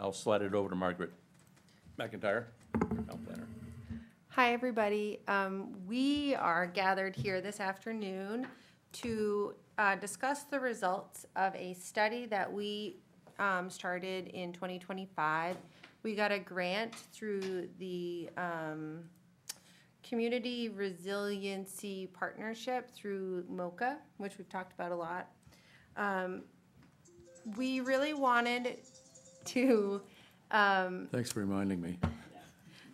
I'll slide it over to Margaret McIntyre, town planner. Hi, everybody. We are gathered here this afternoon to discuss the results of a study that we started in 2025. We got a grant through the Community Resiliency Partnership through MOCA, which we've talked about a lot. We really wanted to Thanks for reminding me.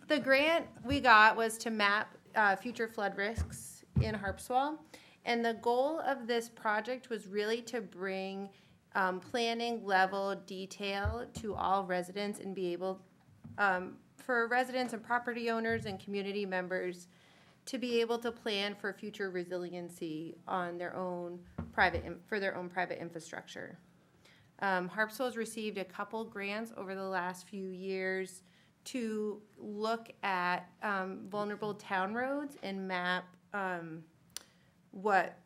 the grant we got was to map future flood risks in Harpswell. And the goal of this project was really to bring planning level detail to all residents and be able, for residents and property owners and community members to be able to plan for future resiliency on their own for their own private infrastructure. Harpswell's received a couple grants over the last few years to look at vulnerable town roads and map what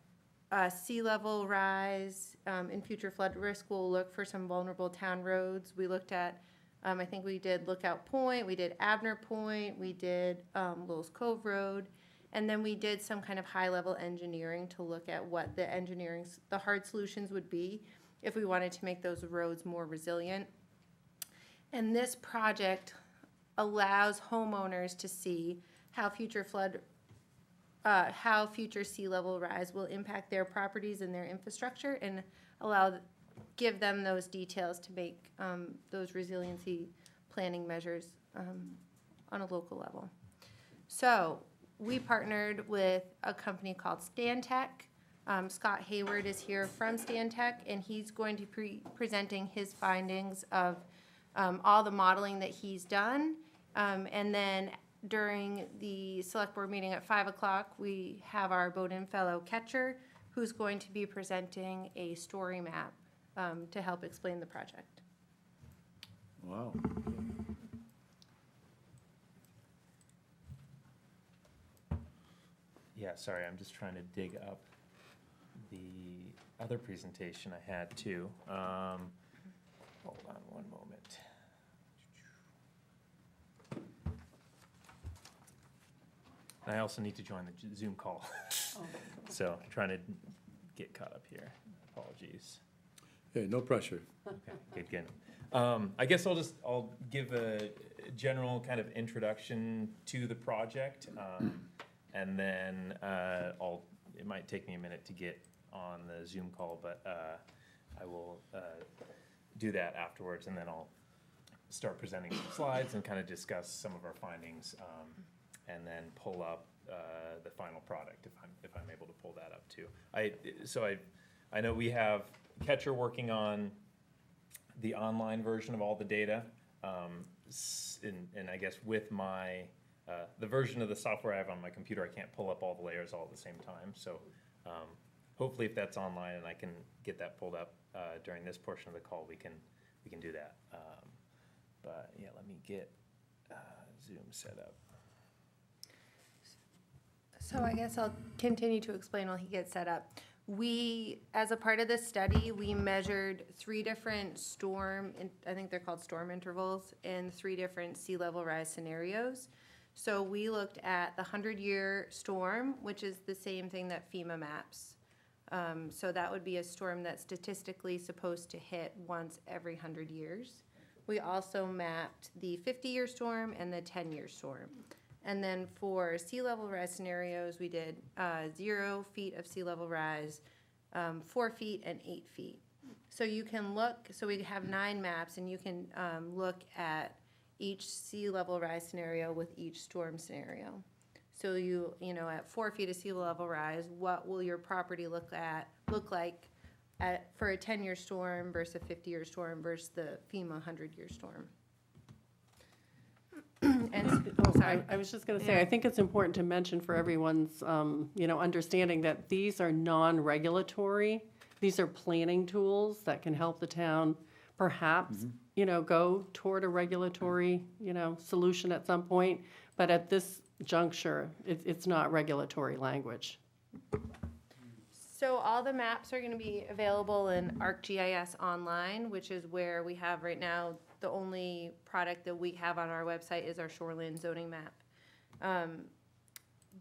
sea level rise and future flood risk will look for some vulnerable town roads. We looked at, I think we did Lookout Point, we did Abner Point, we did Lowell's Cove Road, and then we did some kind of high-level engineering to look at what the hard solutions would be if we wanted to make those roads more resilient. And this project allows homeowners to see how future sea level rise will impact their properties and their infrastructure, and give them those details to make those resiliency planning measures on a local level. So we partnered with a company called Stantec. Scott Hayward is here from Stantec, and he's going to be presenting his findings of all the modeling that he's done. And then during the select board meeting at 5 o'clock, we have our Bowdoin Fellow Ketcher, who's going to be presenting a story map to help explain the project. Wow. Yeah, sorry, I'm just trying to dig up the other presentation I had too. Hold on one moment. I also need to join the Zoom call. So I'm trying to get caught up here. Apologies. Hey, no pressure. Okay, good. I guess I'll give a general kind of introduction to the project. And then it might take me a minute to get on the Zoom call, but I will do that afterwards, and then I'll start presenting some slides and kind of discuss some of our findings, and then pull up the final product if I'm able to pull that up too. I know we have Ketcher working on the online version of all the data, and I guess with my the version of the software I have on my computer, I can't pull up all the layers all at the same time. So hopefully, if that's online and I can get that pulled up during this portion of the call, we can do that. But yeah, let me get Zoom set up. So I guess I'll continue to explain while he gets set up. We, as a part of this study, we measured 3 different I think they're called storm intervals, in 3 different sea level rise scenarios. So we looked at the 100-year storm, which is the same thing that FEMA maps. So that would be a storm that's statistically supposed to hit once every 100 years. We also mapped the 50-year storm and the 10-year storm. And then for sea level rise scenarios, we did 0 feet of sea level rise, 4 feet, and 8 feet. So you can look, so we have 9 maps, and you can look at each sea level rise scenario with each storm scenario. So you know, at 4 feet of sea level rise, what will your property look like for a 10-year storm versus a 50-year storm versus the FEMA 100-year storm? And sorry. I was just going to say, I think it's important to mention for everyone's, understanding that these are non-regulatory. These are planning tools that can help the town perhaps, go toward a regulatory, solution at some point. But at this juncture, it's not regulatory language. So all the maps are going to be available in ArcGIS Online, which is where we have right now the only product that we have on our website is our shoreline zoning map.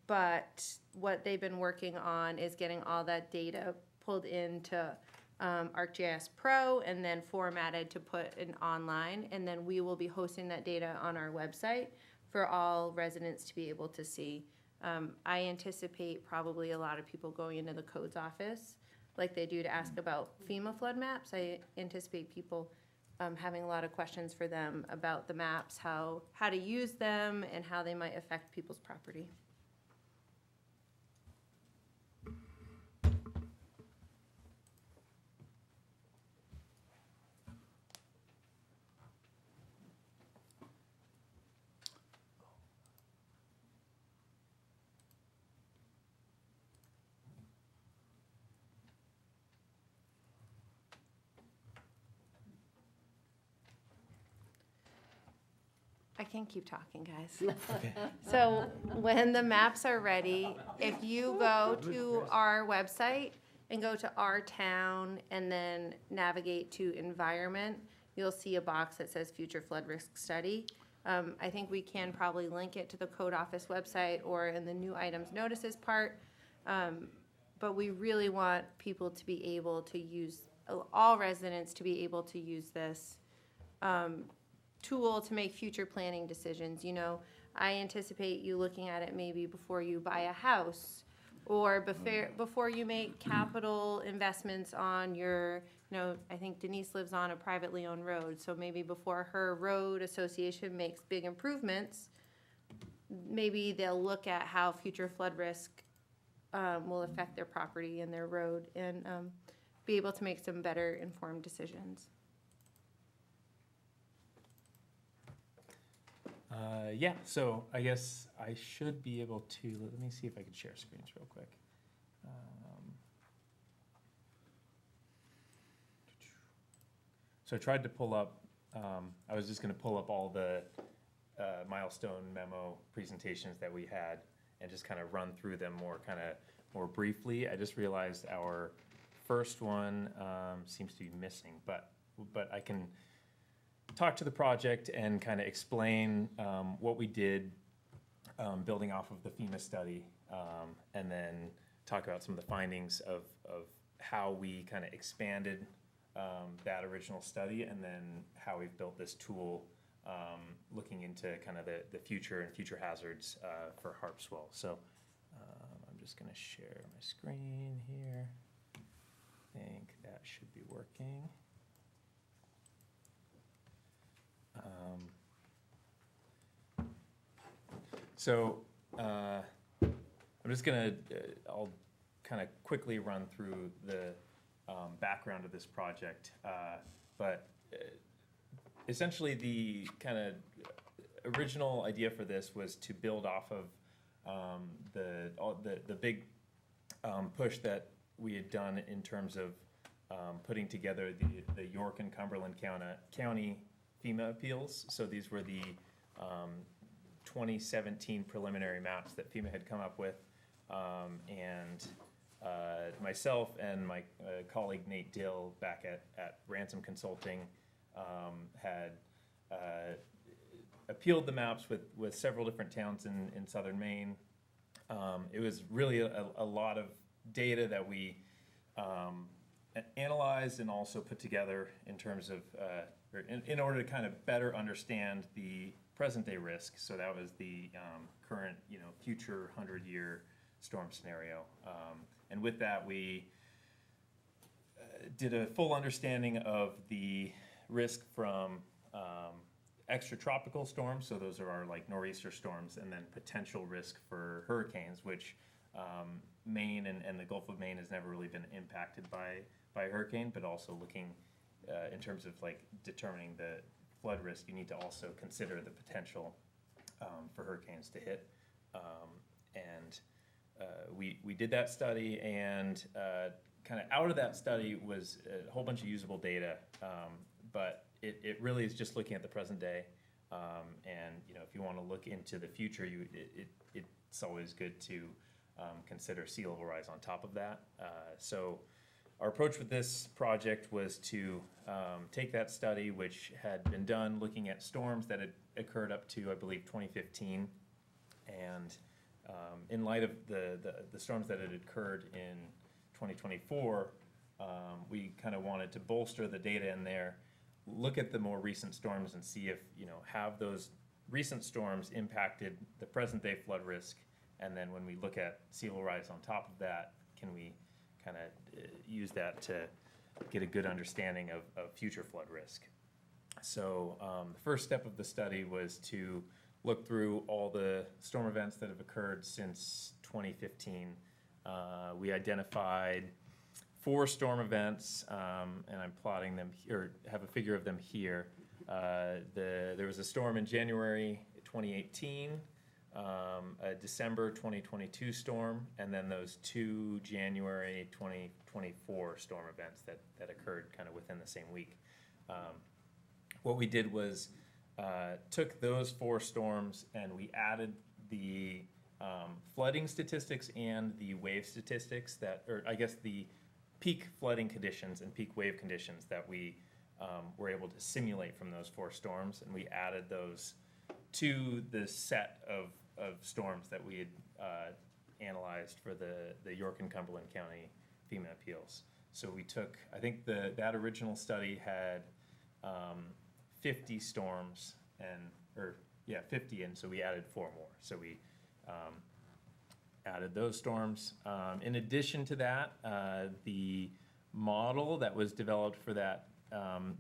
But what they've been working on is getting all that data pulled into ArcGIS Pro and then formatted to put in online. And then we will be hosting that data on our website for all residents to be able to see. I anticipate probably a lot of people going into the codes office like they do to ask about FEMA flood maps. I anticipate people having a lot of questions for them about the maps, how to use them, and how they might affect people's property. I can keep talking, guys. So when the maps are ready, if you go to our website and go to our town and then navigate to environment, you'll see a box that says future flood risk study. I think we can probably link it to the code office website or in the new items notices part. But we really want people to be able to use, all residents to be able to use this tool to make future planning decisions. You know, I anticipate you looking at it maybe before you buy a house or before you make capital investments on your, you know, I think Denise lives on a privately owned road, so maybe before her road association makes big improvements, maybe they'll look at how future flood risk will affect their property and their road and be able to make some better informed decisions. Yeah, so I guess I should be able to, let me see if I can share screens real quick. So I tried to pull up, I was just gonna pull up all the milestone memo presentations that we had and just kind of run through them more briefly. I just realized our first one seems to be missing, but I can talk to the project and kind of explain what we did building off of the FEMA study, and then talk about some of the findings of how we kind of expanded that original study, and then how we've built this tool looking into kind of the future and future hazards for Harpswell. So I'm just going to share my screen here. I think that should be working. So I'm just gonna, I'll kind of quickly run through the background of this project, but essentially the kind of original idea for this was to build off of the big push that we had done in terms of putting together the York and Cumberland County FEMA appeals. So these were the 2017 preliminary maps that FEMA had come up with, and myself and my colleague Nate Dill back at Ransom Consulting had appealed the maps with several different towns in southern Maine. It was really a lot of data that we analyzed and also put together in terms of in order to kind of better understand the present day risk. So that was the current, future 100-year storm scenario. And with that, we did a full understanding of the risk from extratropical storms. So those are our like nor'easter storms, and then potential risk for hurricanes, which Maine and the Gulf of Maine has never really been impacted by a hurricane, but also looking in terms of like determining the flood risk, you need to also consider the potential for hurricanes to hit. We did that study, and kind of out of that study was a whole bunch of usable data, but it really is just looking at the present day. And if you want to look into the future, it's always good to consider sea level rise on top of that. So our approach with this project was to take that study, which had been done looking at storms that had occurred up to, I believe, 2015. And in light of the storms that had occurred in 2024, we kind of wanted to bolster the data in there, look at the more recent storms and see if, have those recent storms impacted the present day flood risk. And then when we look at sea level rise on top of that, can we kind of use that to get a good understanding of future flood risk? So the first step of the study was to look through all the storm events that have occurred since 2015. We identified 4 storm events, and I'm plotting them, or have a figure of them here. There was a storm in January 2018, a December 2022 storm, and then those 2 January 2024 storm events that occurred kind of within the same week. What we did was took those 4 storms and we added the flooding statistics and the wave statistics or I guess the peak flooding conditions and peak wave conditions that we were able to simulate from those 4 storms, and we added those to the set of storms that we had analyzed for the York and Cumberland County FEMA appeals. So we took, I think that original study had 50 storms, 50, and so we added 4 more. So we added those storms. In addition to that, the model that was developed for that,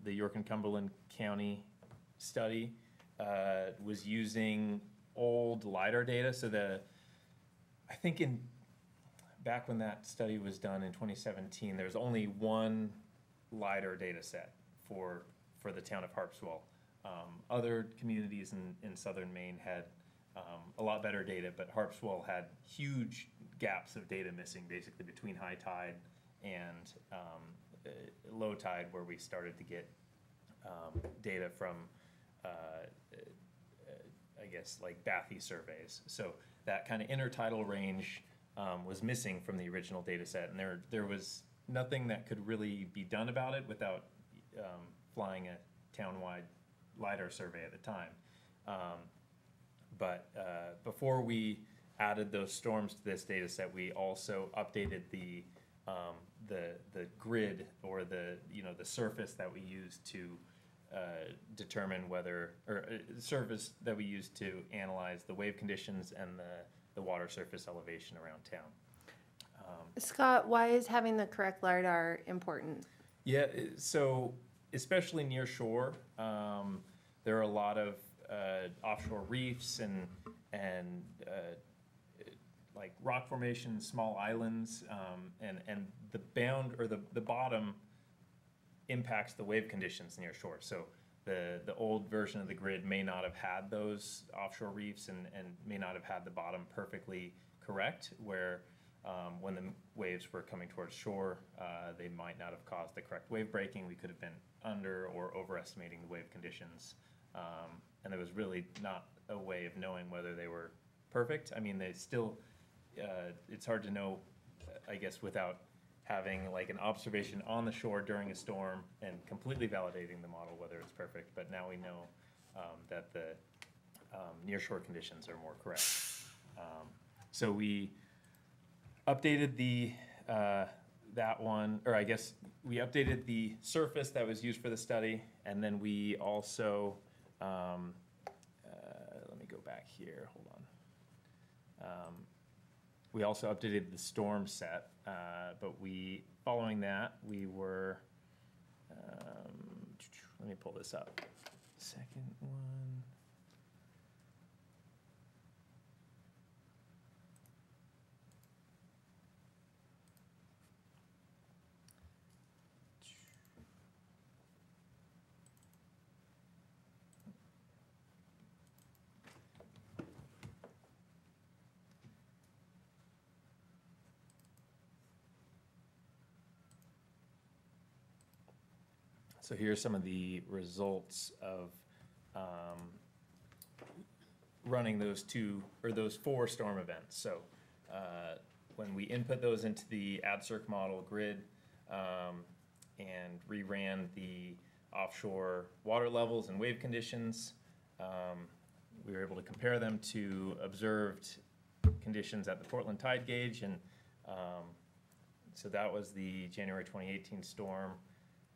the York and Cumberland County study, was using old LiDAR data. So I think back when that study was done in 2017, there was only one LiDAR data set for the town of Harpswell. Other communities in southern Maine had a lot better data, but Harpswell had huge gaps of data missing, basically between high tide and low tide, where we started to get data from, I guess, like bathy surveys. So that kind of intertidal range was missing from the original data set, and there was nothing that could really be done about it without flying a town-wide LiDAR survey at the time. But before we added those storms to this data set, we also updated the grid, or the surface that we use to determine whether, or surface that we use to analyze the wave conditions and the water surface elevation around town. Scott, why is having the correct LiDAR important? Yeah, so especially near shore, there are a lot of offshore reefs and like rock formations, small islands, and the bottom impacts the wave conditions near shore. So the old version of the grid may not have had those offshore reefs and may not have had the bottom perfectly correct, where when the waves were coming towards shore, they might not have caused the correct wave breaking. We could have been under or overestimating the wave conditions. And there was really not a way of knowing whether they were perfect. I mean, they still, it's hard to know, I guess, without having like an observation on the shore during a storm and completely validating the model whether it's perfect. But now we know that the nearshore conditions are more correct. So we updated that one, or I guess we updated the surface that was used for the study, and then we also, let me go back here, hold on. We also updated the storm set, but following that, we were, let me pull this up. Second one. So here's some of the results of running those 4 storm events. So when we input those into the AdCirc model grid, and reran the offshore water levels and wave conditions. We were able to compare them to observed conditions at the Portland tide gauge, and so that was the January 2018 storm.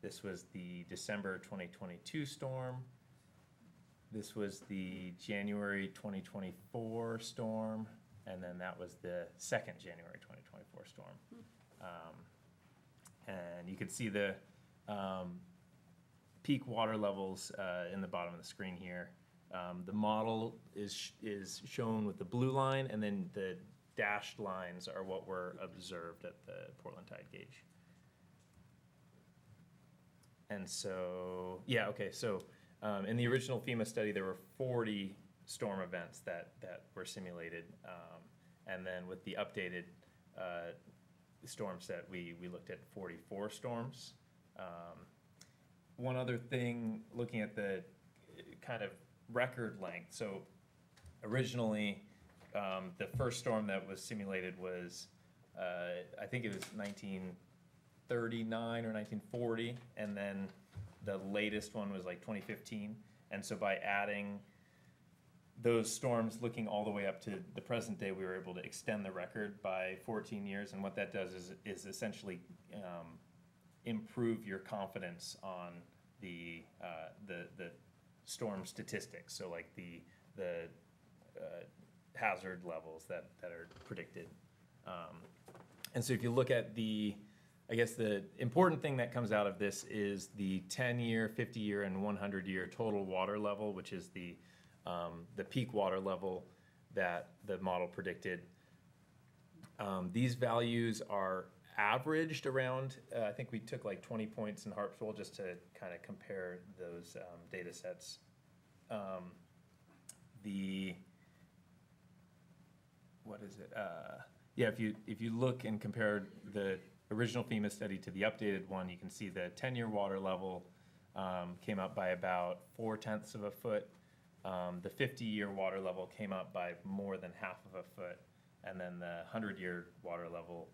This was the December 2022 storm. This was the January 2024 storm, and then that was the second January 2024 storm. And you could see the peak water levels in the bottom of the screen here. The model is shown with the blue line, and then the dashed lines are what were observed at the Portland tide gauge. And so, yeah, okay, so in the original FEMA study, there were 40 storm events that were simulated. And then with the updated storm set, we looked at 44 storms. One other thing, looking at the kind of record length. So originally, the first storm that was simulated was, I think it was 1939 or 1940, and then the latest one was like 2015. And so by adding those storms, looking all the way up to the present day, we were able to extend the record by 14 years. And what that does is essentially improve your confidence on the storm statistics. So like the hazard levels that are predicted. And so if you look at I guess the important thing that comes out of this is the 10-year, 50-year, and 100-year total water level, which is the peak water level that the model predicted. These values are averaged around, I think we took like 20 points in Harpswell just to kind of compare those data sets. What is it? Yeah, if you look and compare the original FEMA study to the updated one, you can see the 10-year water level came up by about 0.4 of a foot. The 50-year water level came up by more than 1/2 of a foot, and then the 100-year water level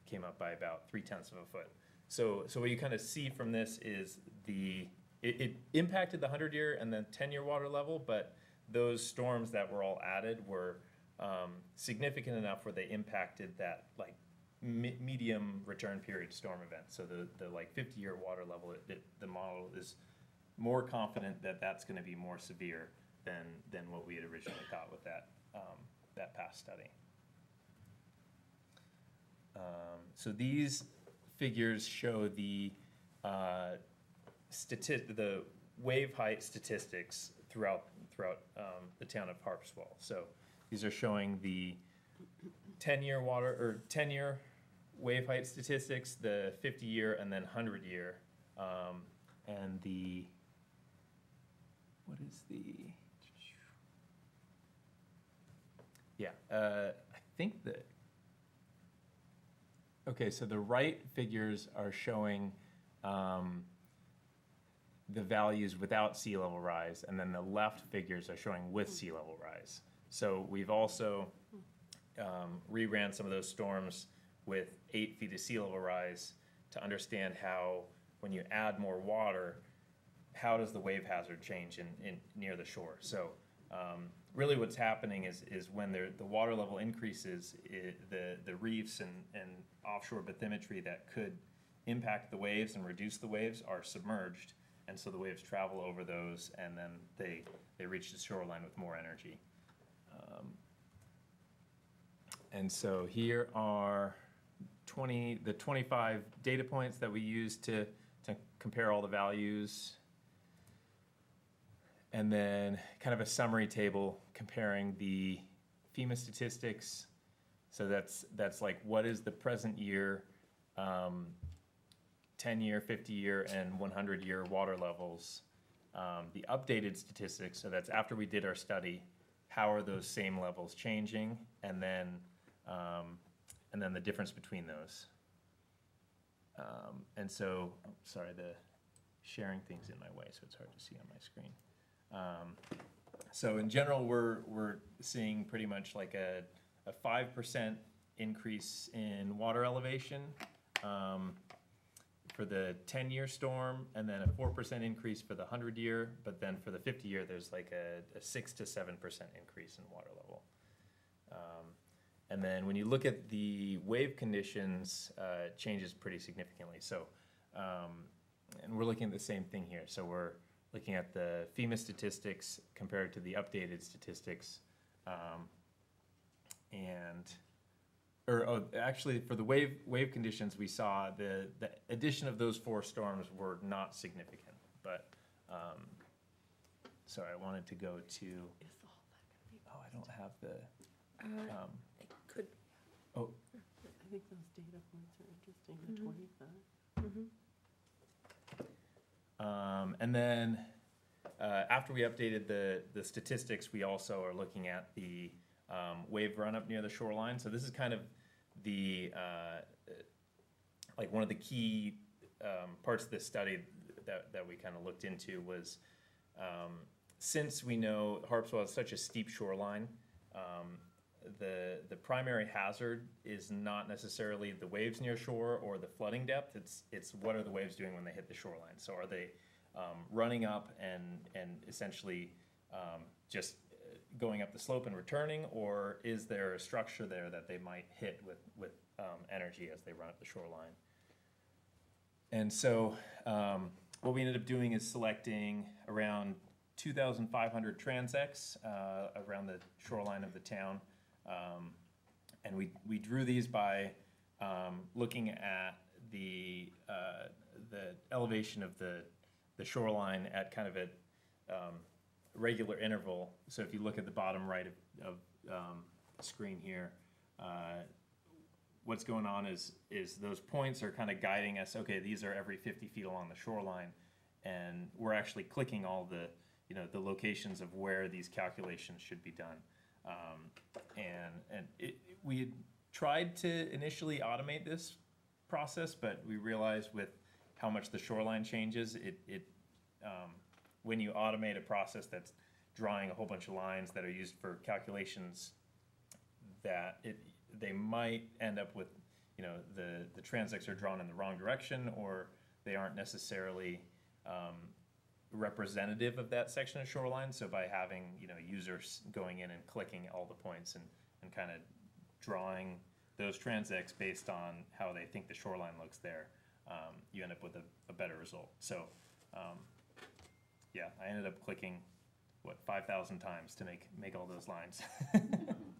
came up by about 0.3 of a foot. So what you kind of see from this is it impacted the 100-year and the 10-year water level, but those storms that were all added were significant enough where they impacted that like medium return period storm event. So the like 50-year water level, the model is more confident that that's going to be more severe than what we had originally thought with that past study. So these figures show the wave height statistics throughout the town of Harpswell. So these are showing the 10-year wave height statistics, the 50-year, and then 100-year, and what is I think that. Okay, so the right figures are showing the values without sea level rise, and then the left figures are showing with sea level rise. So we've also reran some of those storms with 8 feet of sea level rise to understand how, when you add more water, how does the wave hazard change in near the shore. So really what's happening is when the water level increases, the reefs and offshore bathymetry that could impact the waves and reduce the waves are submerged, and so the waves travel over those, and then they reach the shoreline with more energy. And so here are the 25 data points that we used to compare all the values. And then kind of a summary table comparing the FEMA statistics. So that's like, what is the present year, 10-year, 50-year, and 100-year water levels. The updated statistics, so that's after we did our study, how are those same levels changing, and then the difference between those. And so, sorry, the sharing thing's in my way, so it's hard to see on my screen. So in general, we're seeing pretty much like a 5% increase in water elevation, for the 10-year storm, and then a 4% increase for the 100-year, but then for the 50-year, there's like a 6 to 7% increase in water level. And then when you look at the wave conditions, it changes pretty significantly. So, and we're looking at the same thing here. So we're looking at the FEMA statistics compared to the updated statistics. Actually, for the wave conditions, we saw the addition of those 4 storms were not significant. But, sorry, I wanted to go to, oh, I don't have the, It could, oh, I think those data points are interesting, the 25. and then after we updated the statistics, we also are looking at the wave run up near the shoreline. So this is kind of the like one of the key parts of this study that we kind of looked into was since we know Harpswell is such a steep shoreline, the primary hazard is not necessarily the waves near shore or the flooding depth. It's what are the waves doing when they hit the shoreline. So are they running up and essentially just going up the slope and returning, or is there a structure there that they might hit with energy as they run up the shoreline? And so what we ended up doing is selecting around 2,500 transects around the shoreline of the town. And we drew these by looking at the elevation of the shoreline at kind of a regular interval. So if you look at the bottom right of the screen here, what's going on is those points are kind of guiding us. Okay, these are every 50 feet along the shoreline, and we're actually clicking all the the locations of where these calculations should be done. We had tried to initially automate this process, but we realized with how much the shoreline changes, when you automate a process that's drawing a whole bunch of lines that are used for calculations, that they might end up with, the transects are drawn in the wrong direction, or they aren't necessarily representative of that section of shoreline. So by having, users going in and clicking all the points and kind of drawing those transects based on how they think the shoreline looks there, you end up with a better result. So, yeah, I ended up clicking, 5,000 times to make all those lines.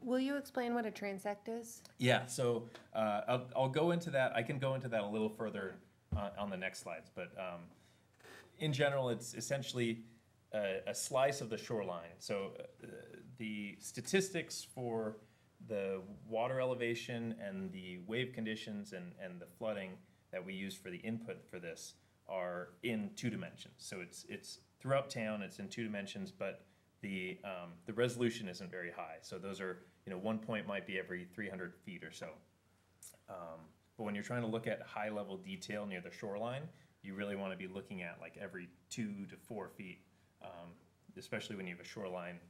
will you explain what a transect is? Yeah, so I'll go into that. I can go into that a little further on the next slides, but in general, it's essentially a slice of the shoreline. So the statistics for the water elevation and the wave conditions and the flooding that we use for the input for this are in 2 dimensions. So it's throughout town, it's in 2 dimensions, but the resolution isn't very high. So those are, one point might be every 300 feet or so. But when you're trying to look at high level detail near the shoreline, you really want to be looking at like every 2 to 4 feet, especially when you have a shoreline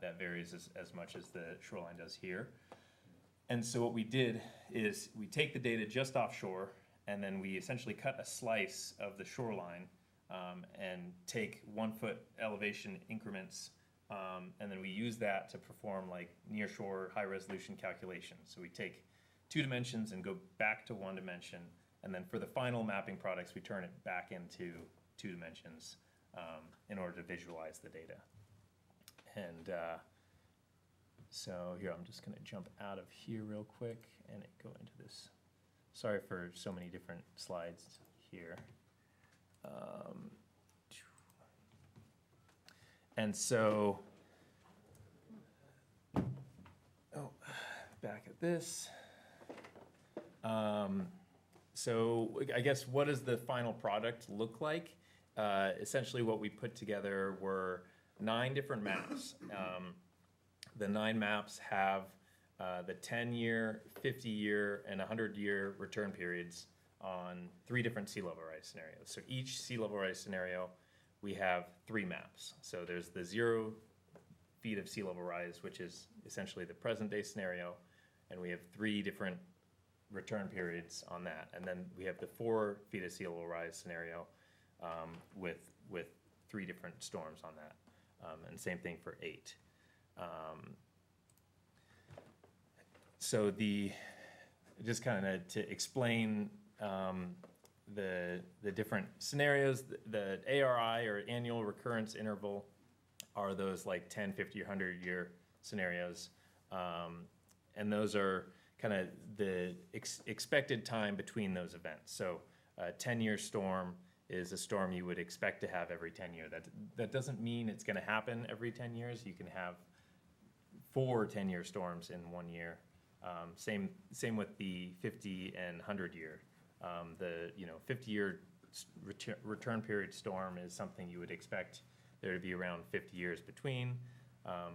that varies as much as the shoreline does here. And so what we did is we take the data just offshore, and then we essentially cut a slice of the shoreline and take 1 foot elevation increments, and then we use that to perform like near shore high resolution calculations. So we take 2 dimensions and go back to 1 dimension, and then for the final mapping products, we turn it back into 2 dimensions in order to visualize the data. And so here, I'm just gonna jump out of here real quick and go into this. Sorry for so many different slides here. And so, back at this. So I guess what does the final product look like? Essentially what we put together were 9 different maps. The 9 maps have the 10-year, 50-year, and 100-year return periods on 3 different sea level rise scenarios. So each sea level rise scenario, we have 3 maps. So there's the 0 feet of sea level rise, which is essentially the present day scenario, and we have 3 different return periods on that. And then we have the 4 feet of sea level rise scenario with 3 different storms on that. And same thing for 8. So just kind of to explain the different scenarios, the ARI, or annual recurrence interval, are those like 10, 50, or 100-year scenarios. And those are kind of the expected time between those events. So a 10-year storm is a storm you would expect to have every 10 years. That doesn't mean it's going to happen every 10 years. You can have 4 10-year storms in 1 year. Same with the 50 and 100-year. The 50-year return period storm is something you would expect there to be around 50 years between.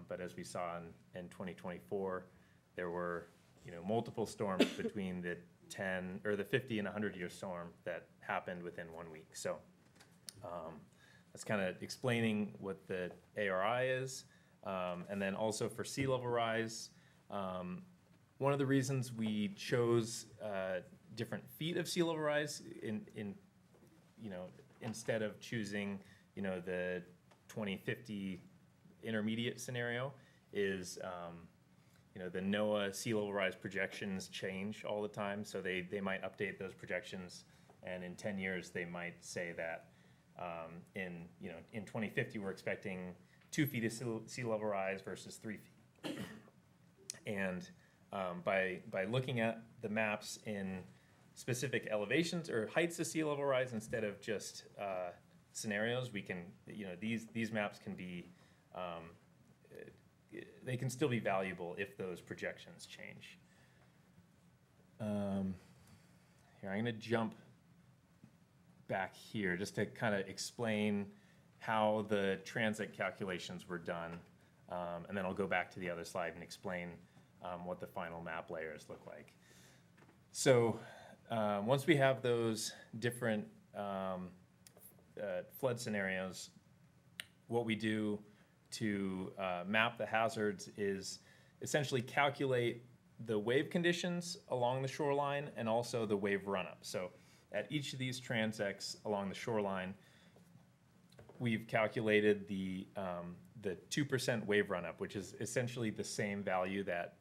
But as we saw in 2024, there were multiple storms between the 50 and 100-year storm that happened within 1 week. So that's kind of explaining what the ARI is. And then also for sea level rise, one of the reasons we chose different feet of sea level rise instead of choosing the 2050 intermediate scenario is the NOAA sea level rise projections change all the time, so they might update those projections, and in 10 years they might say that in 2050 we're expecting 2 feet of sea level rise versus 3 feet. And by looking at the maps in specific elevations or heights of sea level rise instead of just scenarios, we can these maps can be they can still be valuable if those projections change. Here, I'm going to jump back here just to kind of explain how the transect calculations were done, and then I'll go back to the other slide and explain what the final map layers look like. So once we have those different flood scenarios, what we do to map the hazards is essentially calculate the wave conditions along the shoreline and also the wave run-up. So at each of these transects along the shoreline, we've calculated the 2% wave run-up, which is essentially the same value that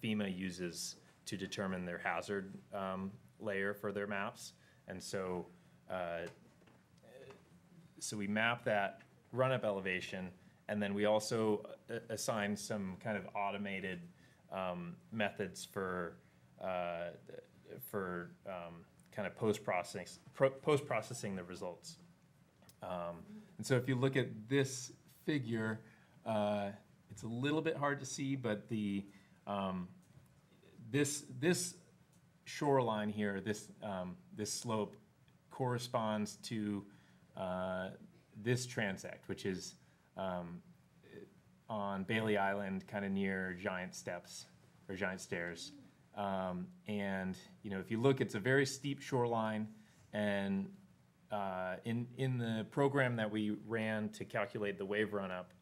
FEMA uses to determine their hazard layer for their maps. And so we map that run-up elevation, and then we also assign some kind of automated methods for kind of post-processing the results. And so if you look at this figure, it's a little bit hard to see, but the this shoreline here, this slope corresponds to this transect, which is on Bailey Island, kind of near Giant Steps or Giant Stairs. And if you look, it's a very steep shoreline, and in the program that we ran to calculate the wave run-up,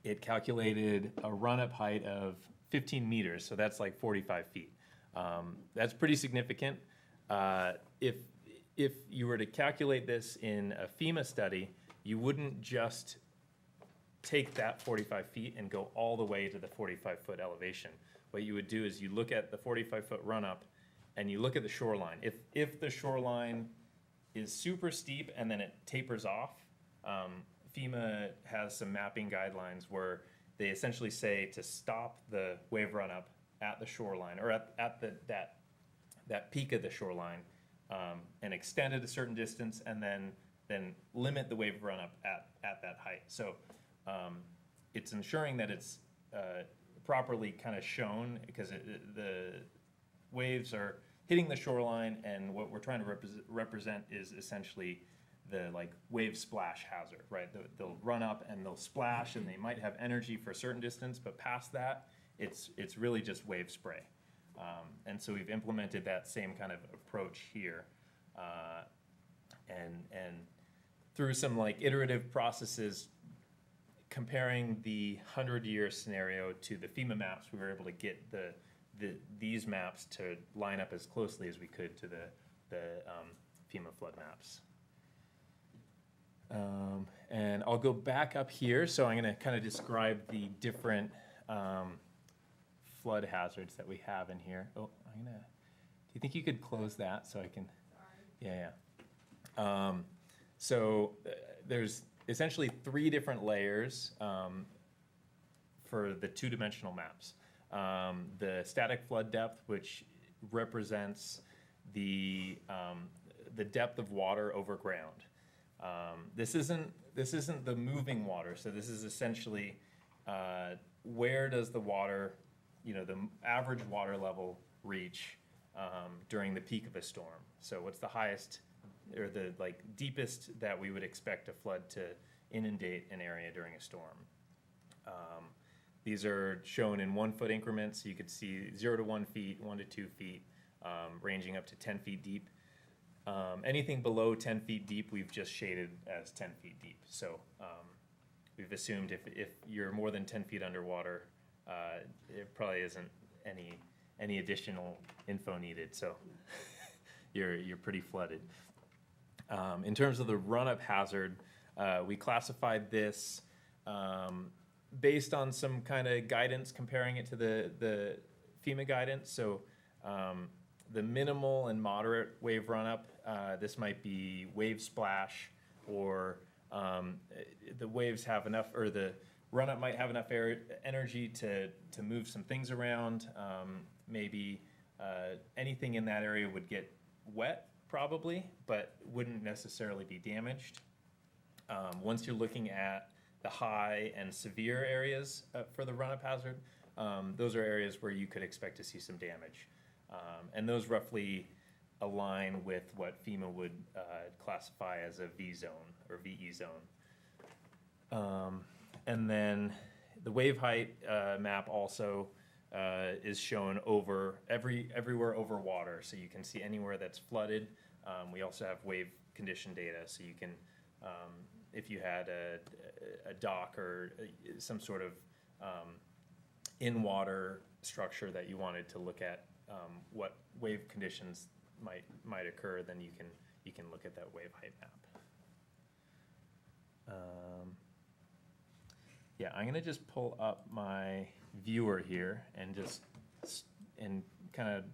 it calculated a run-up height of 15 meters, so that's like 45 feet. That's pretty significant. If you were to calculate this in a FEMA study, you wouldn't just take that 45 feet and go all the way to the 45-foot elevation. What you would do is you look at the 45-foot run-up and you look at the shoreline. If the shoreline is super steep and then it tapers off, FEMA has some mapping guidelines where they essentially say to stop the wave run-up at the shoreline, or at that peak of the shoreline, and extend it a certain distance, and then limit the wave run-up at that height. So it's ensuring that it's properly kind of shown, because the waves are hitting the shoreline, and what we're trying to represent is essentially the wave splash hazard, right? They'll run up and they'll splash, and they might have energy for a certain distance, but past that, it's really just wave spray. And so we've implemented that same kind of approach here, and through some iterative processes, comparing the 100-year scenario to the FEMA maps, we were able to get the these maps to line up as closely as we could to the FEMA flood maps. And I'll go back up here, so I'm gonna kind of describe the different flood hazards that we have in here. Oh, do you think you could close that so I can? Yeah. There's essentially 3 different layers for the 2-dimensional maps. The static flood depth, which represents the depth of water over ground. This isn't the moving water, so this is essentially where does the water, the average water level reach during the peak of a storm. So what's the highest or the deepest that we would expect a flood to inundate an area during a storm. These are shown in 1-foot increments, so you could see 0 to 1 feet, 1 to 2 feet, ranging up to 10 feet deep. Anything below 10 feet deep, we've just shaded as 10 feet deep. So we've assumed if you're more than 10 feet underwater, it probably isn't any additional info needed. So you're pretty flooded. In terms of the run-up hazard, we classified this based on some kind of guidance, comparing it to the FEMA guidance. So the minimal and moderate wave run-up, this might be wave splash, or the waves have enough, or the run-up might have enough energy to move some things around. Maybe anything in that area would get wet, probably, but wouldn't necessarily be damaged. Once you're looking at the high and severe areas for the run-up hazard, those are areas where you could expect to see some damage. And those roughly align with what FEMA would classify as a V zone or VE zone. And then the wave height map also is shown everywhere over water, so you can see anywhere that's flooded. We also have wave condition data, so you can, if you had a dock or some sort of in-water structure that you wanted to look at what wave conditions might occur, then you can look at that wave height map. Yeah, I'm gonna just pull up my viewer here and kind of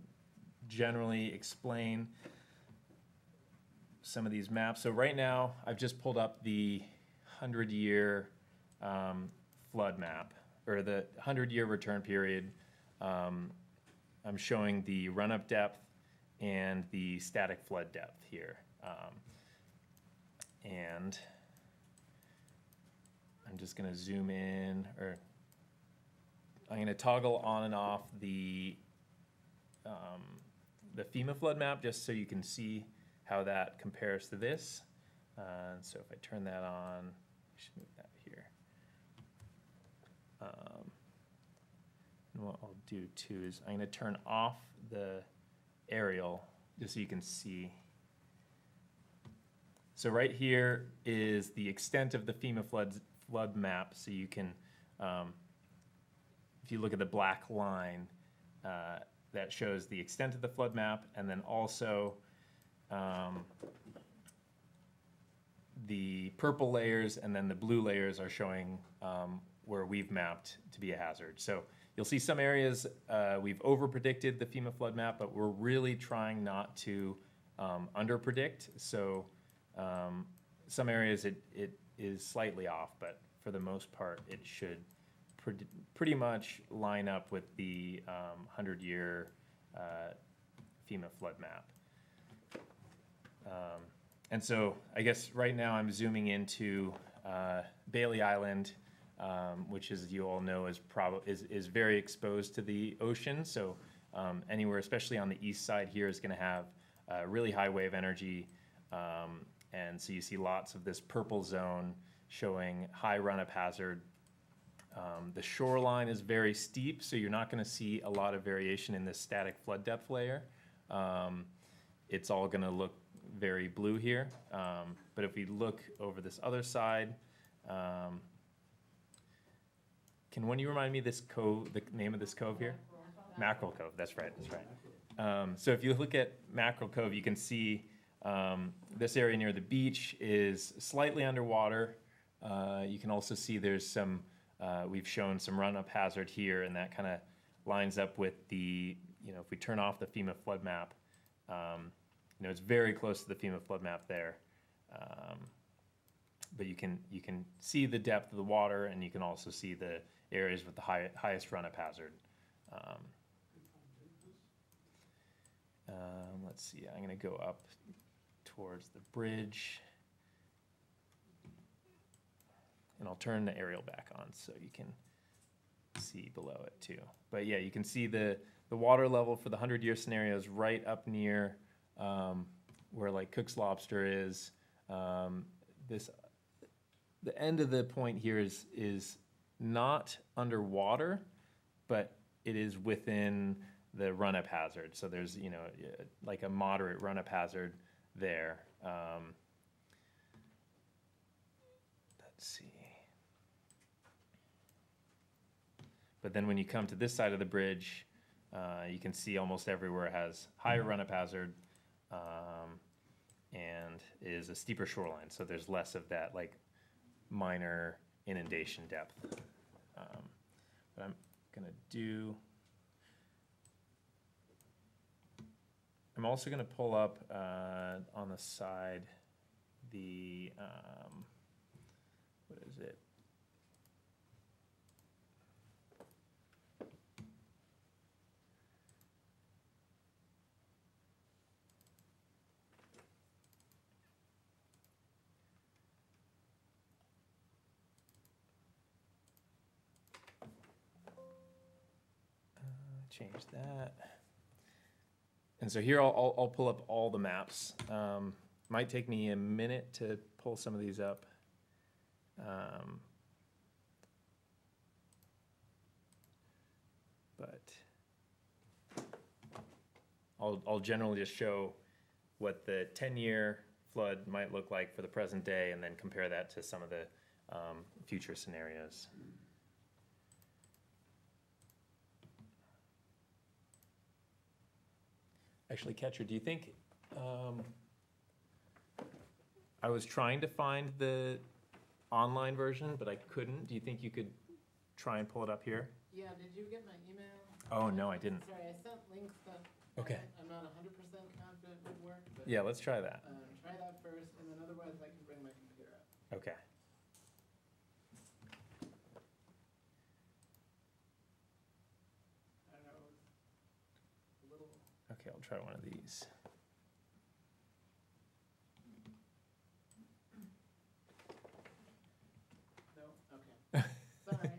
generally explain some of these maps. So right now, I've just pulled up the 100-year flood map, or the 100-year return period. I'm showing the run-up depth and the static flood depth here. And I'm just gonna zoom in, or I'm gonna toggle on and off the FEMA flood map just so you can see how that compares to this. So if I turn that on, I should move that here. And what I'll do too is I'm gonna turn off the aerial just so you can see. So right here is the extent of the FEMA flood map. So you can, if you look at the black line, that shows the extent of the flood map, and then also the purple layers and then the blue layers are showing where we've mapped to be a hazard. So you'll see some areas we've over-predicted the FEMA flood map, but we're really trying not to under-predict. So some areas it is slightly off, but for the most part, it should pretty much line up with the 100-year FEMA flood map. And so I guess right now I'm zooming into Bailey Island, which, as you all know, is very exposed to the ocean. So anywhere, especially on the east side here, is going to have really high wave energy. And so you see lots of this purple zone showing high run-up hazard. The shoreline is very steep, so you're not going to see a lot of variation in this static flood depth layer. It's all going to look very blue here. But if we look over this other side, can one of you remind me this cove, the name of this cove here? Mackerel Cove, that's right, that's right. So if you look at Mackerel Cove, you can see this area near the beach is slightly underwater. You can also see there's some, we've shown some run-up hazard here, and that kind of lines up with the, if we turn off the FEMA flood map, it's very close to the FEMA flood map there. But you can see the depth of the water, and you can also see the areas with the highest run-up hazard. Let's see, I'm gonna go up towards the bridge. And I'll turn the aerial back on so you can see below it too. But yeah, you can see the water level for the 100-year scenario is right up near where like Cook's Lobster is. The end of the point here is not underwater, but it is within the run-up hazard. So there's, like a moderate run-up hazard there. Let's see. But then when you come to this side of the bridge, you can see almost everywhere it has higher run-up hazard and is a steeper shoreline. So there's less of that like minor inundation depth. But I'm also gonna pull up on the side the, what is it? Change that. And so here I'll pull up all the maps. Might take me a minute to pull some of these up. But I'll generally just show what the 10-year flood might look like for the present day, and then compare that to some of the future scenarios. Actually, Catcher, do you think, I was trying to find the online version, but I couldn't. Do you think you could try and pull it up here? Yeah, did you get my email? Oh, no, I didn't. Sorry, I sent links that. Okay. I'm not 100% confident would work, but. Yeah, let's try that. Try that first, and then otherwise I can bring my computer up. Okay. I don't know, it's a little. Okay, I'll try one of these. No, okay. Sorry.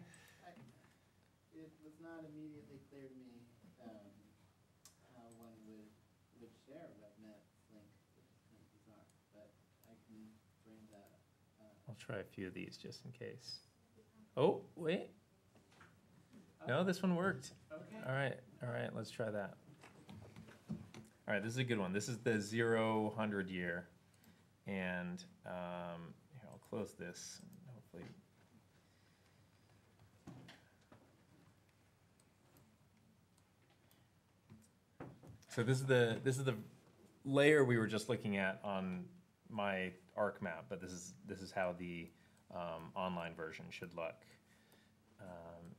It was not immediately clear to me, how one would share a WebNet link, which is kind of bizarre, but I can bring that up. I'll try a few of these just in case. Oh, wait. No, this one worked. Okay. All right, let's try that. All right, this is a good one. This is the 0-100 year. And here, I'll close this and hopefully. So this is the layer we were just looking at on my ArcMap, but this is how the online version should look.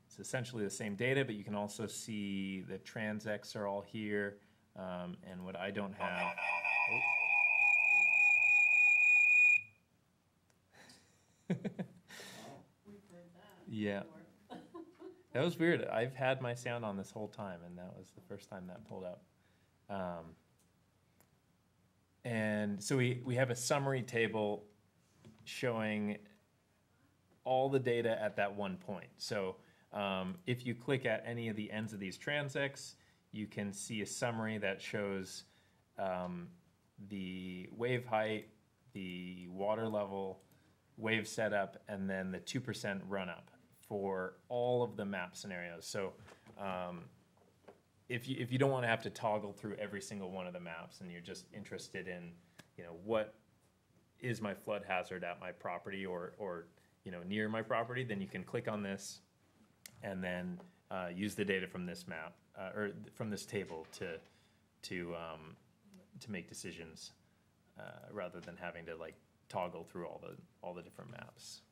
It's essentially the same data, but you can also see the transects are all here. And what I don't have. We've heard that. Yeah. before. That was weird. I've had my sound on this whole time, and that was the first time that pulled up. And so we have a summary table showing all the data at that one point. So if you click at any of the ends of these transects, you can see a summary that shows the wave height, the water level, wave setup, and then the 2% run up for all of the map scenarios. So if you don't want to have to toggle through every single one of the maps, and you're just interested in, what is my flood hazard at my property or near my property, then you can click on this, and then use the data from this map, or from this table to make decisions, rather than having to like toggle through all the different maps.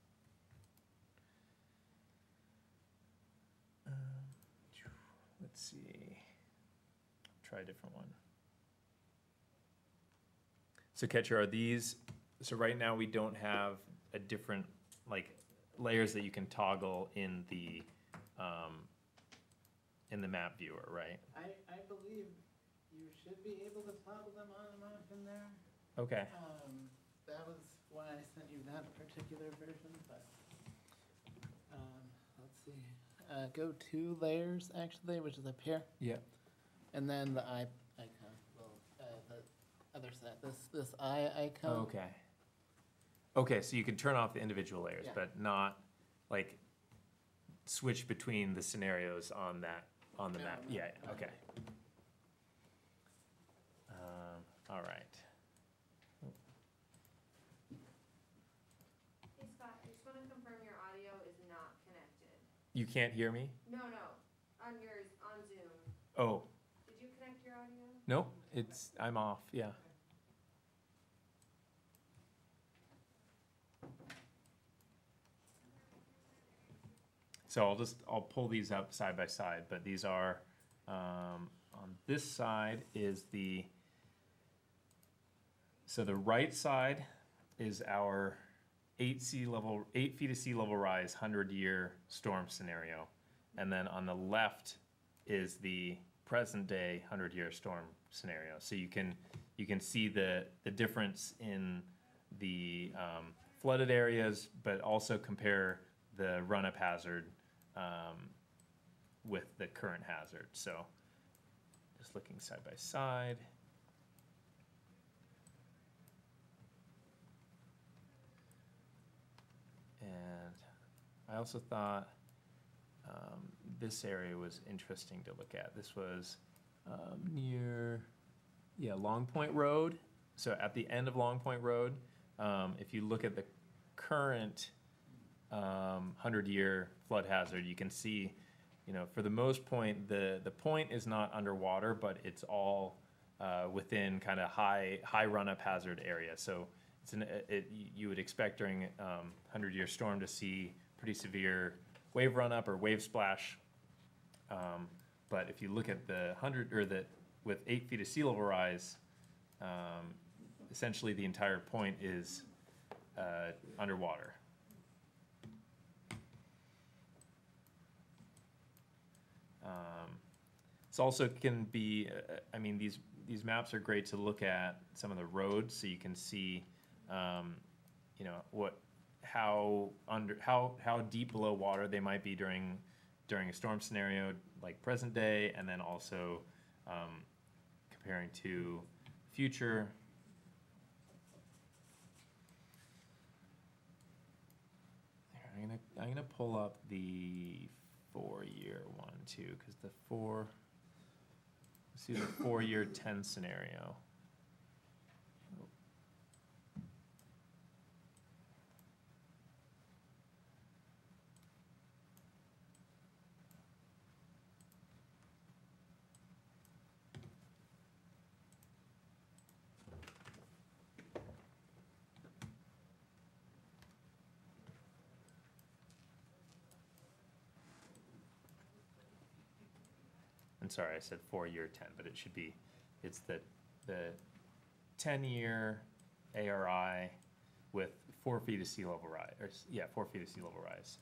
Let's see, try a different one. So Catcher, are these, so right now we don't have a different, like, layers that you can toggle in the map viewer, right? I believe you should be able to toggle them on and off in there. Okay, That was why I sent you that particular version, but, let's see. Go to layers, actually, which is up here, yeah. and then the eye icon, well, the other side, this eye icon. Okay. Okay, so you can turn off the individual layers, Yeah. but not, like, switch between the scenarios on the No, map? no, Yeah, not okay. really. All right. Hey Scott, I just wanna confirm your audio is not connected. You can't hear me? No, on yours, on Zoom. Oh, Did you connect your audio? no, I'm off, yeah. So I'll pull these up side by side, but these are, on this side is so the right side is our 8 feet of sea level rise, 100-year storm scenario. And then on the left is the present day 100-year storm scenario. So you can see the difference in the flooded areas, but also compare the run-up hazard with the current hazard. So just looking side by side. And I also thought this area was interesting to look at. This was near, Long Point Road. So at the end of Long Point Road, if you look at the current 100-year flood hazard, you can see, for the most point, the point is not underwater, but it's all within kind of high run-up hazard area. So you would expect during 100-year storm to see pretty severe wave run-up or wave splash. But if you look at with 8 feet of sea level rise, essentially the entire point is underwater. It's also can be, these maps are great to look at some of the roads, so you can see, how deep below water they might be during a storm scenario like present day, and then also comparing to future. I'm gonna pull up the 4-year one too, because let's see the 4-year 10 scenario. And sorry, I said 4-year 10, but it should be, it's the 10-year ARI with 4 feet of sea level rise, 4 feet of sea level rise.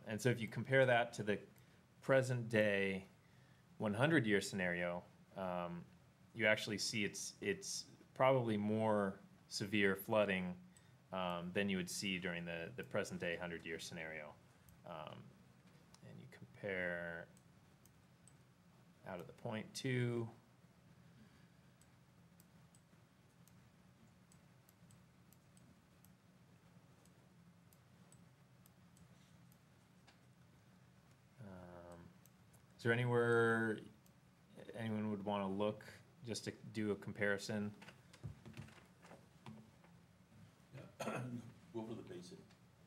And so if you compare that to the present day 100-year scenario, you actually see it's probably more severe flooding than you would see during the present day 100-year scenario. And you compare out of the point 2. Is there anywhere anyone would want to look just to do a comparison? Go over the basin,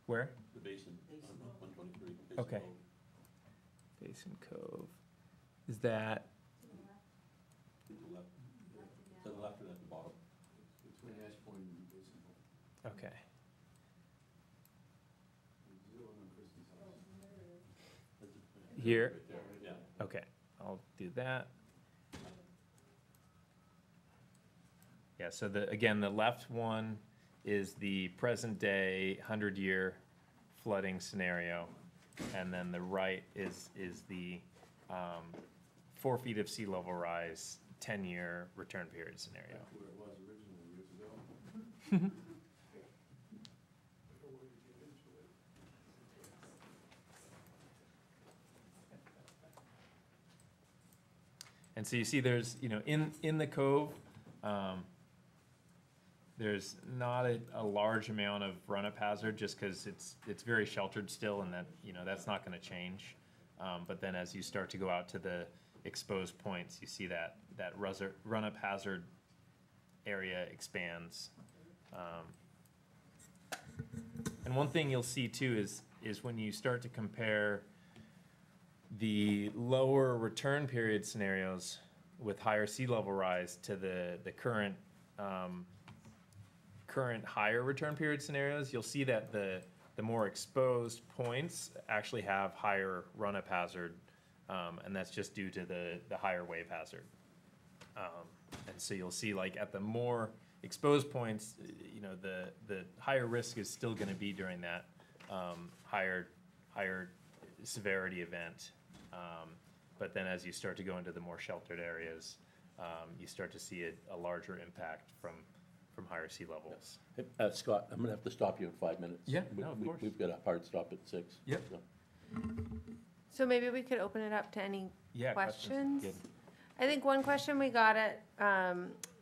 Where? the basin, on 123. Basin Okay. Road. Basin Cove. Is that, To the left or at the bottom? Between Ash Point and Basin Cove. okay. Zero on Kristen's house. Here? Right there, yeah. Okay, I'll do that. Yeah, so again, the left one is the present day 100-year flooding scenario. And then the right is the 4 feet of sea level rise, 10-year return period scenario. Back to where it was originally years ago. And so you see there's, in the cove, there's not a large amount of run-up hazard just because it's very sheltered still and that, that's not gonna change. But then as you start to go out to the exposed points, you see that run-up hazard area expands. And one thing you'll see too is when you start to compare the lower return period scenarios with higher sea level rise to the current higher return period scenarios, you'll see that the more exposed points actually have higher run-up hazard, and that's just due to the higher wave hazard. And so you'll see like at the more exposed points, the higher risk is still gonna be during that higher severity event. But then as you start to go into the more sheltered areas, you start to see a larger impact from higher sea levels. Hey, Scott, I'm gonna have to stop you in 5 minutes. Yeah, no, of course. We've got a hard stop at 6. Yep. so. So maybe we could open it up to any Yeah, questions? Good. I think one question we got at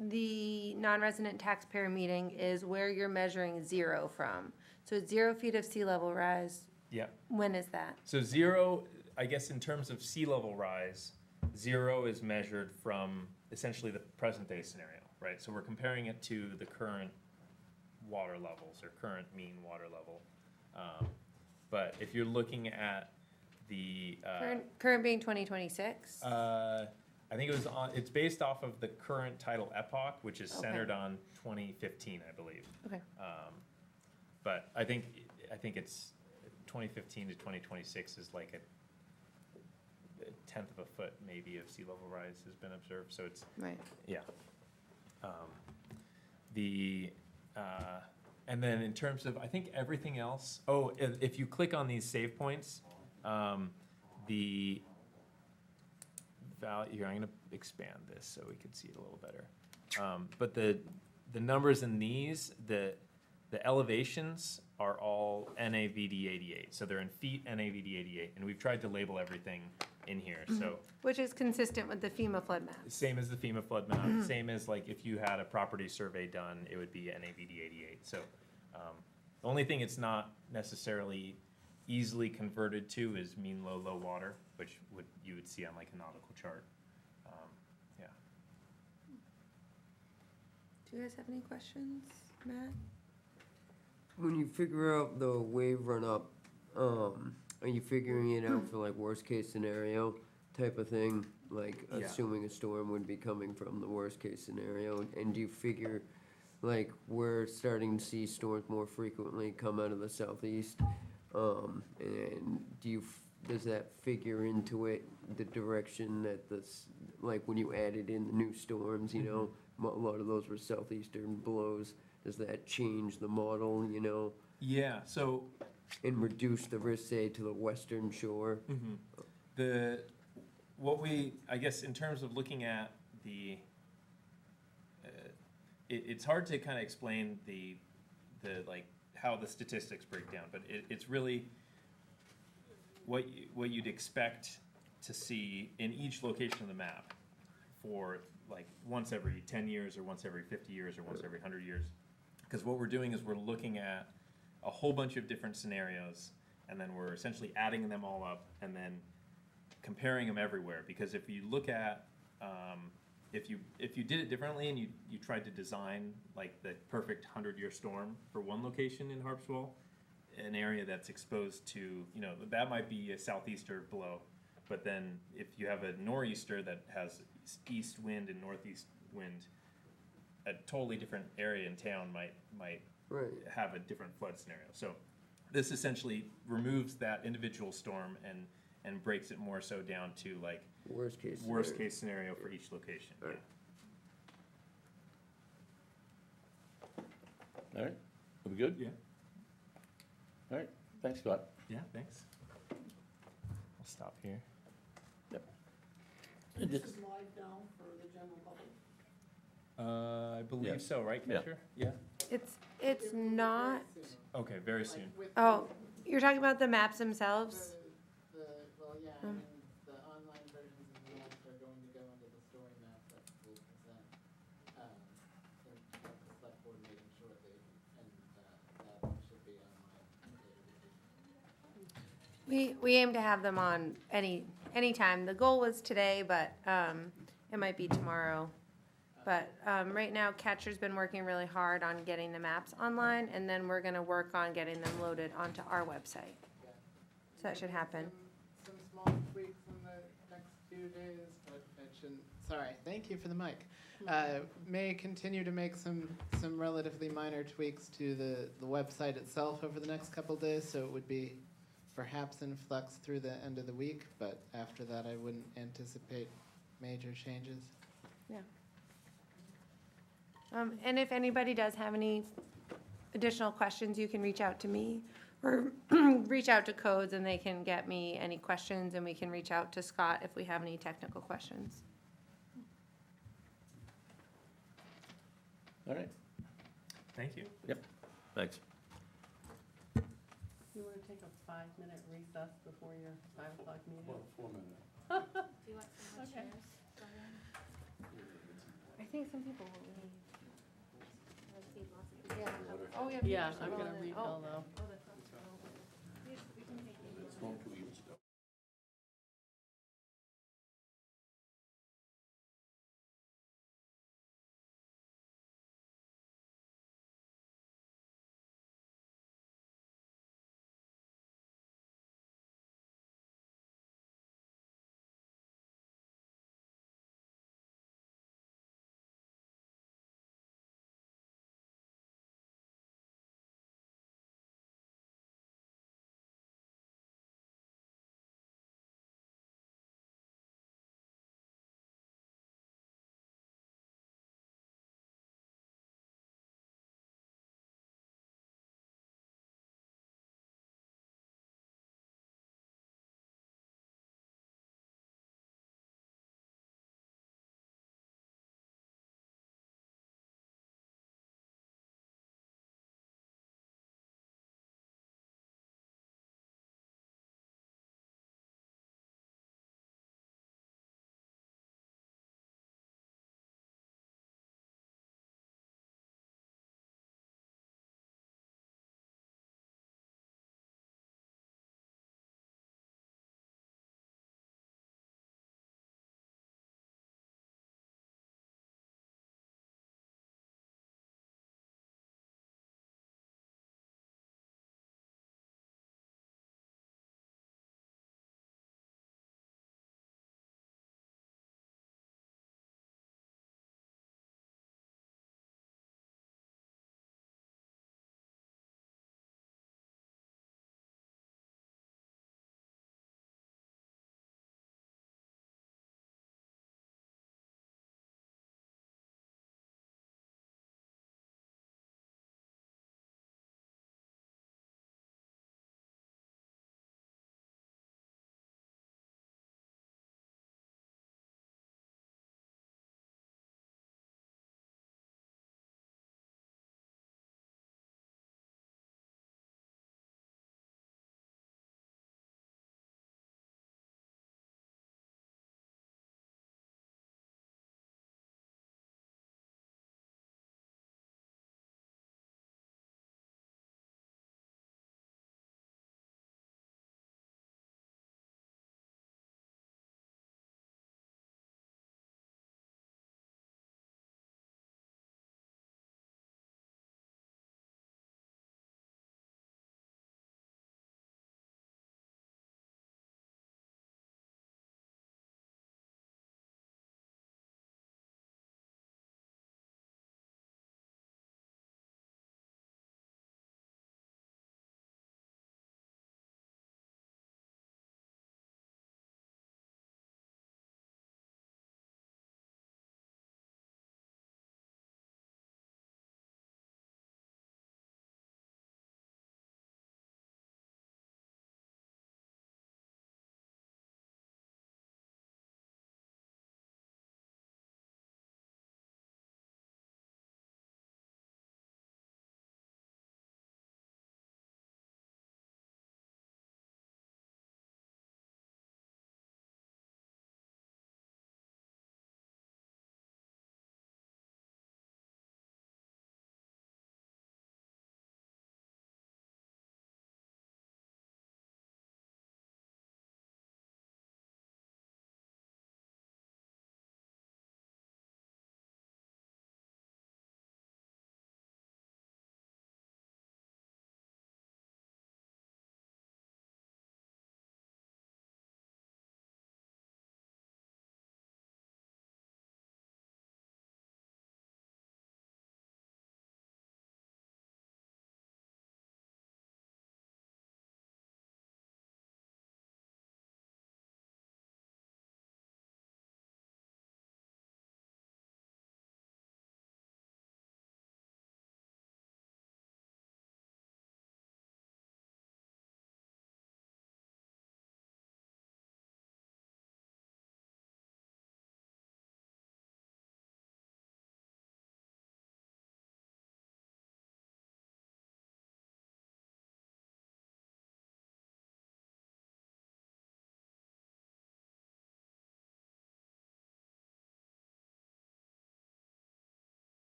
the non-resident taxpayer meeting is where you're measuring zero from. So it's 0 feet of sea level rise. Yeah. When is that? So 0, I guess in terms of sea level rise, 0 is measured from essentially the present day scenario, right? So we're comparing it to the current water levels or current mean water level. But if you're looking at the, Current being 2026? I think it's based off of the current tidal epoch, which is Okay. centered on 2015, I believe. Okay. But I think it's 2015 to 2026 is like a 1/10 of a foot maybe of sea level rise has been observed, so it's, Right. yeah. And then in terms of, I think everything else, if you click on these save points, the value, here, I'm gonna expand this so we can see it a little better. But the numbers in these, the elevations are all NAVD 88, so they're in feet NAVD 88, and we've tried to label everything in here, so. Which is consistent with the FEMA flood map. Same as the FEMA flood map, same as like if you had a property survey done, it would be NAVD 88. So the only thing it's not necessarily easily converted to is mean low, low water, which you would see on like a nautical chart. Yeah. Do you guys have any questions, Matt? When you figure out the wave run up, are you figuring it out for like worst case scenario type of thing? Like Yeah. assuming a storm would be coming from the worst case scenario, and do you figure, like, we're starting to see storms more frequently come out of the southeast? And does that figure into it, the direction that like when you added in the new storms, a lot of those were southeastern blows, does that change the model, Yeah, so and reduce the risk, say, to the western shore? I guess in terms of looking at it's hard to kind of explain the like how the statistics break down, but it's really what you'd expect to see in each location of the map for like once every 10 years or once every 50 years or once every 100 years. Because what we're doing is we're looking at a whole bunch of different scenarios, and then we're essentially adding them all up and then comparing them everywhere. Because if you look at, if you did it differently and you tried to design like the perfect 100-year storm for one location in Harpswell, an area that's exposed to, that might be a southeaster blow, But then if you have a nor'easter that has east wind and northeast wind, a totally different area in town might Right. have a different flood scenario. So this essentially removes that individual storm and breaks it more so down to like Worst case. worst scenario. case scenario for each location. Right. All right, are we good? Yeah. All right, thanks, Scott. Yeah, thanks. I'll stop here. And This just- is live now for the general public. I believe Yes. so, right, Yeah. Catcher? Yeah. It's It will be very not, soon. Okay, very soon. Like with oh, you're talking about the maps themselves? Well, yeah, I Mm. mean, the online versions of the maps are going to go into the story map that we'll present, at the select board meeting shortly, and, that should be online later. We aim to have them on anytime. The goal was today, but, it might be tomorrow. But, right now, Catcher's been working really hard on getting the maps online, and then we're gonna work on getting them loaded onto our website. So that should happen. Some small tweaks in the next few days, but it shouldn't, sorry, thank you for the mic. May continue to make some relatively minor tweaks to the website itself over the next couple days, so it would be perhaps in flux through the end of the week, but after that, I wouldn't anticipate major changes. And if anybody does have any additional questions, you can reach out to me or reach out to Codes and they can get me any questions and we can reach out to Scott if we have any technical questions. All right, Thank you. thanks. You want to take a 5-minute recess before your 5 o'clock meeting? Well, 4 minutes. Do you want some more Okay. chairs? I think some people will leave. I've seen lots of people. Oh, Yeah, I'm gonna refill